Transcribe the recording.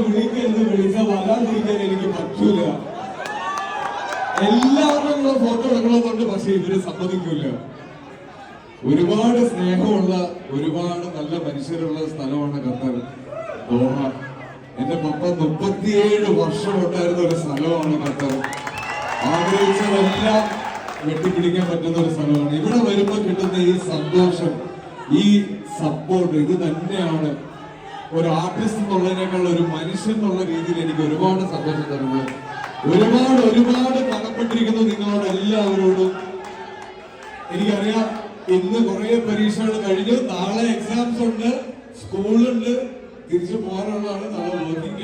വിളിക്കരുത്, വിളിച്ചാൽ വരാതിരിക്കാൻ എനിക്ക് പറ്റൂല. എല്ലാവരും ഫോട്ടോ എടുക്കണമെന്നുണ്ട്, പക്ഷെ ഇവര് സമ്മതിക്കൂല. ഒരുപാട് സ്നേഹമുള്ള, ഒരുപാട് നല്ല മനുഷ്യരുള്ള സ്ഥലമാണ് ഖത്തർ, ദോഹ. എന്റെ പപ്പ 37 വർഷം ഉണ്ടായിരുന്ന ഒരു സ്ഥലമാണ് ഖത്തർ. ആഗ്രഹിച്ചതെല്ലാം വെട്ടിപ്പിടിക്കാൻ പറ്റുന്ന ഒരു സ്ഥലമാണ്. ഇവിടെ വരുമ്പോൾ കിട്ടുന്ന ഈ സന്തോഷം, ഈ സപ്പോർട്ട്, ഇത് തന്നെയാണ് ഒരു ആർട്ടിസ്റ്റ് എന്നുള്ളതിനേക്കാൾ ഒരു മനുഷ്യൻ എന്നുള്ള രീതിയിൽ എനിക്ക് ഒരുപാട് സന്തോഷം തരുന്നത്. ഒരുപാട് കടപ്പെട്ടിരിക്കുന്നു നിങ്ങളോട് എല്ലാവരോടും. എനിക്കറിയാം ഇന്ന് കുറെ പരീക്ഷകൾ കഴിഞ്ഞു, നാളെ എക്സാംസ് ഉണ്ട്, സ്കൂളുണ്ട്, തിരിച്ചു പോകാനുള്ളതാണ്. നാളെ വർക്കിംഗ്